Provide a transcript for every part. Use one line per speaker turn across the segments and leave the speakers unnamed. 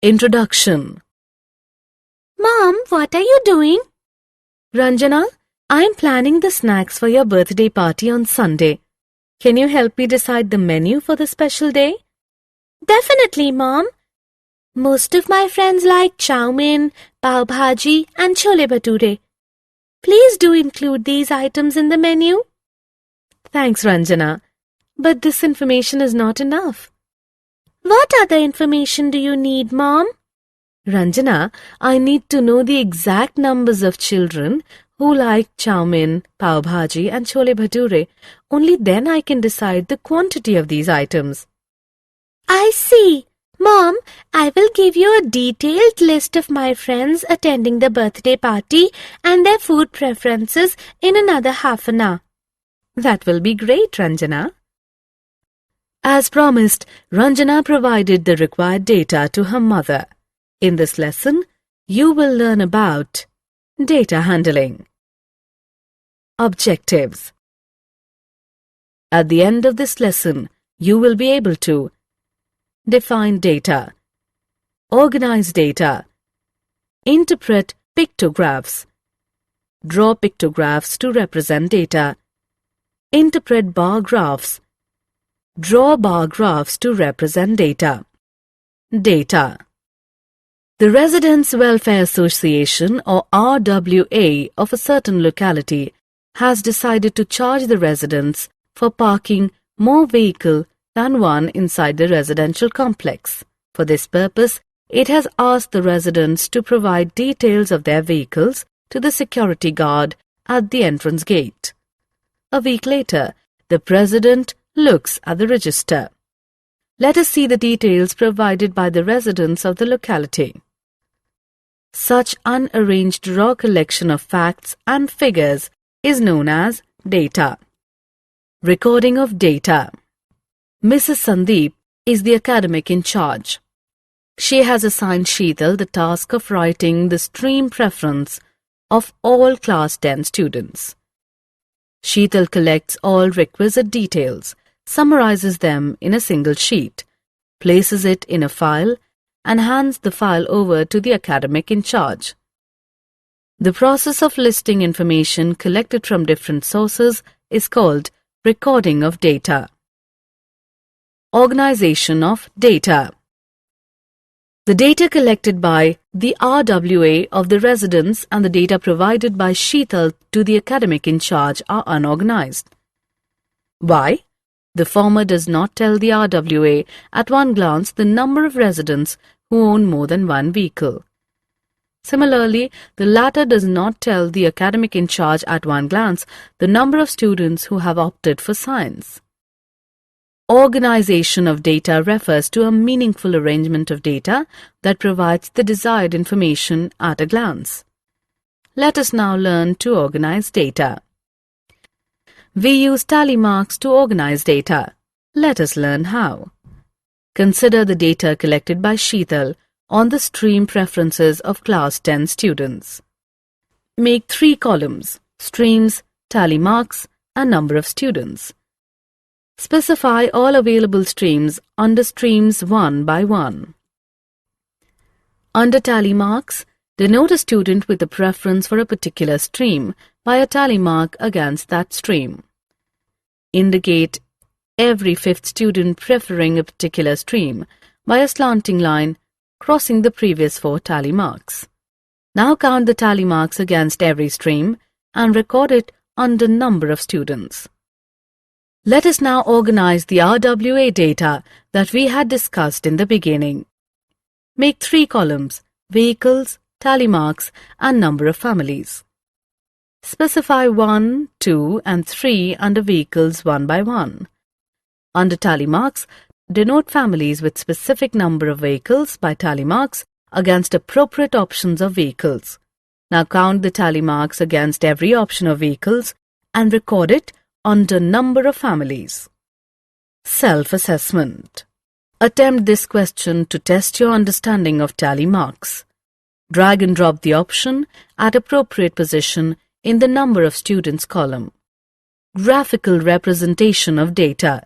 Introduction.
Mom, what are you doing?
Ranjana, I'm planning the snacks for your birthday party on Sunday. Can you help me decide the menu for the special day?
Definitely, Mom. Most of my friends like chow mein, pav bhaji and chole bhature. Please do include these items in the menu.
Thanks, Ranjana. But this information is not enough.
What other information do you need, Mom?
Ranjana, I need to know the exact numbers of children who like chow mein, pav bhaji and chole bhature. Only then I can decide the quantity of these items.
I see. Mom, I will give you a detailed list of my friends attending the birthday party and their food preferences in another half an hour.
That will be great, Ranjana. As promised, Ranjana provided the required data to her mother. In this lesson, you will learn about data handling. Objectives. At the end of this lesson, you will be able to define data, organize data, interpret pictographs, draw pictographs to represent data, interpret bar graphs, draw bar graphs to represent data. Data. The Residents' Welfare Association or RWA of a certain locality has decided to charge the residents for parking more vehicle than one inside the residential complex. For this purpose, it has asked the residents to provide details of their vehicles to the security guard at the entrance gate. A week later, the president looks at the register. Let us see the details provided by the residents of the locality. Such unarranged raw collection of facts and figures is known as data. Recording of data. Mrs. Sandeep is the academic in charge. She has assigned Sheetal the task of writing the stream preference of all class 10 students. Sheetal collects all requisite details, summarizes them in a single sheet, places it in a file, and hands the file over to the academic in charge. The process of listing information collected from different sources is called recording of data. Organization of data. The data collected by the RWA of the residents and the data provided by Sheetal to the academic in charge are unorganized. Why? The former does not tell the RWA at one glance the number of residents who own more than one vehicle. Similarly, the latter does not tell the academic in charge at one glance the number of students who have opted for science. Organization of data refers to a meaningful arrangement of data that provides the desired information at a glance. Let us now learn to organize data. We use tally marks to organize data. Let us learn how. Consider the data collected by Sheetal on the stream preferences of class 10 students. Make 3 columns: streams, tally marks, and number of students. Specify all available streams under streams one by one. Under tally marks, denote a student with a preference for a particular stream by a tally mark against that stream. Indicate every 5th student preferring a particular stream by a slanting line crossing the previous 4 tally marks. Now count the tally marks against every stream and record it under number of students. Let us now organize the RWA data that we had discussed in the beginning. Make 3 columns: vehicles, tally marks, and number of families. Specify 1, 2, and 3 under vehicles one by one. Under tally marks, denote families with specific number of vehicles by tally marks against appropriate options of vehicles. Now count the tally marks against every option of vehicles and record it under number of families. Self-assessment. Attempt this question to test your understanding of tally marks. Drag and drop the option at appropriate position in the number of students column. Graphical representation of data.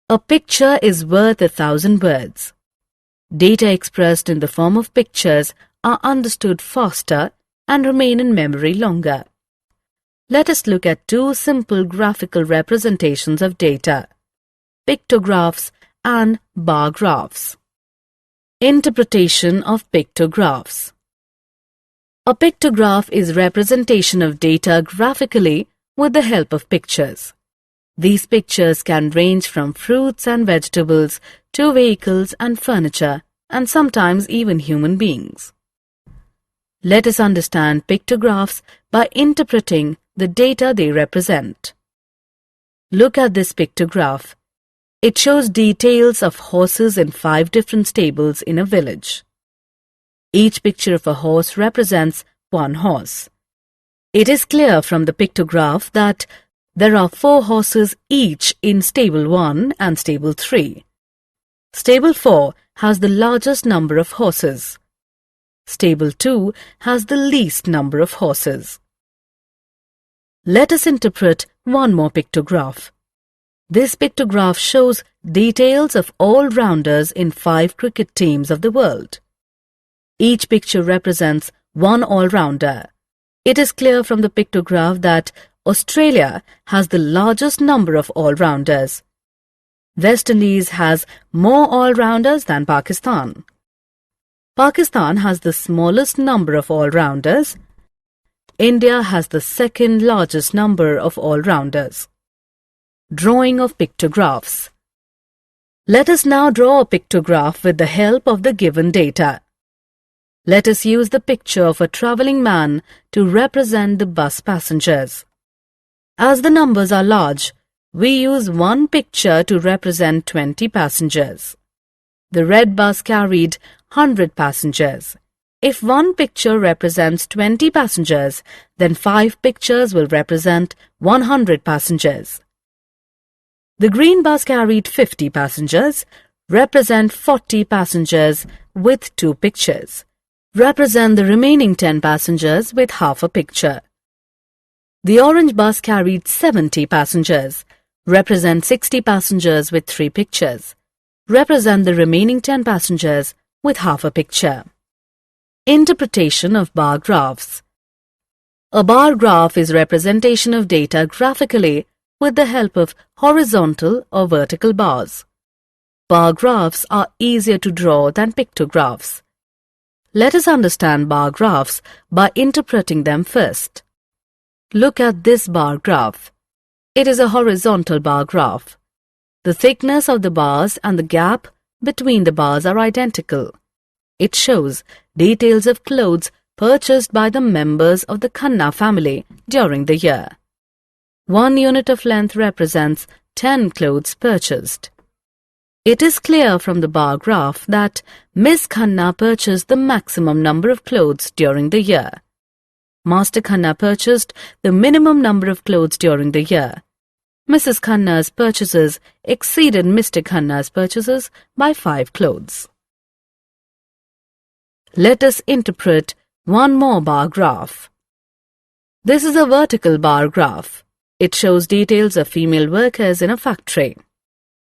A picture is worth 1,000 words. Data expressed in the form of pictures are understood faster and remain in memory longer. Let us look at two simple graphical representations of data: pictographs and bar graphs. Interpretation of pictographs. A pictograph is representation of data graphically with the help of pictures. These pictures can range from fruits and vegetables to vehicles and furniture, and sometimes even human beings. Let us understand pictographs by interpreting the data they represent. Look at this pictograph. It shows details of horses in 5 different stables in a village. Each picture of a horse represents one horse. It is clear from the pictograph that there are 4 horses each in stable 1 and stable 3. Stable 4 has the largest number of horses. Stable 2 has the least number of horses. Let us interpret one more pictograph. This pictograph shows details of all-rounders in 5 cricket teams of the world. Each picture represents one all-rounder. It is clear from the pictograph that Australia has the largest number of all-rounders. West Indies has more all-rounders than Pakistan. Pakistan has the smallest number of all-rounders. India has the second largest number of all-rounders. Drawing of pictographs. Let us now draw a pictograph with the help of the given data. Let us use the picture of a travelling man to represent the bus passengers. As the numbers are large, we use one picture to represent 20 passengers. The red bus carried 100 passengers. If one picture represents 20 passengers, then 5 pictures will represent 100 passengers. The green bus carried 50 passengers, represent 40 passengers with 2 pictures. Represent the remaining 10 passengers with half a picture. The orange bus carried 70 passengers, represent 60 passengers with 3 pictures. Represent the remaining 10 passengers with half a picture. Interpretation of bar graphs. A bar graph is representation of data graphically with the help of horizontal or vertical bars. Bar graphs are easier to draw than pictographs. Let us understand bar graphs by interpreting them first. Look at this bar graph. It is a horizontal bar graph. The thickness of the bars and the gap between the bars are identical. It shows details of clothes purchased by the members of the Khanna family during the year. 1 unit of length represents 10 clothes purchased. It is clear from the bar graph that Miss Khanna purchased the maximum number of clothes during the year. Master Khanna purchased the minimum number of clothes during the year. Mrs. Khanna's purchases exceeded Mr. Khanna's purchases by 5 clothes. Let us interpret one more bar graph. This is a vertical bar graph. It shows details of female workers in a factory.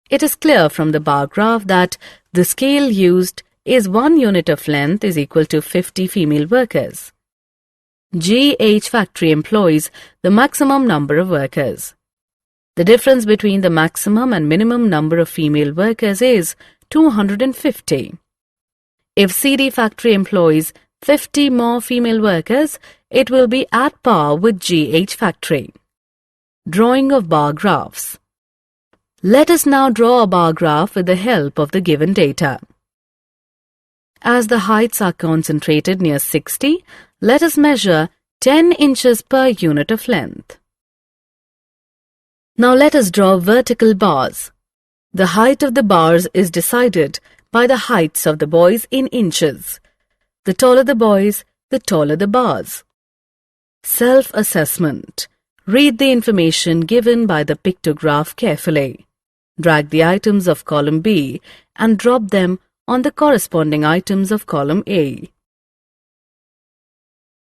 It is clear from the bar graph that the scale used is 1 unit of length is equal to 50 female workers. GH factory employs the maximum number of workers. The difference between the maximum and minimum number of female workers is 250. If CD factory employs 50 more female workers, it will be at par with GH factory. Drawing of bar graphs. Let us now draw a bar graph with the help of the given data. As the heights are concentrated near 60, let us measure 10 inches per unit of length. Now let us draw vertical bars. The height of the bars is decided by the heights of the boys in inches. The taller the boys, the taller the bars. Self-assessment. Read the information given by the pictograph carefully. Drag the items of column B and drop them on the corresponding items of column A.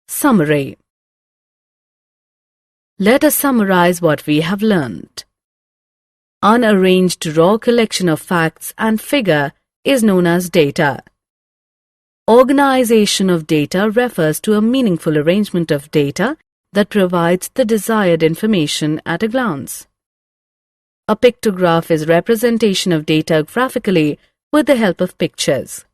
Summary. Let us summarize what we have learned. Unarranged raw collection of facts and figure is known as data. Organization of data refers to a meaningful arrangement of data that provides the desired information at a glance. A pictograph is representation of data graphically with the help of pictures.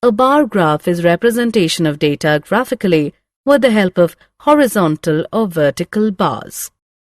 A bar graph is representation of data graphically with the help of horizontal or vertical bars.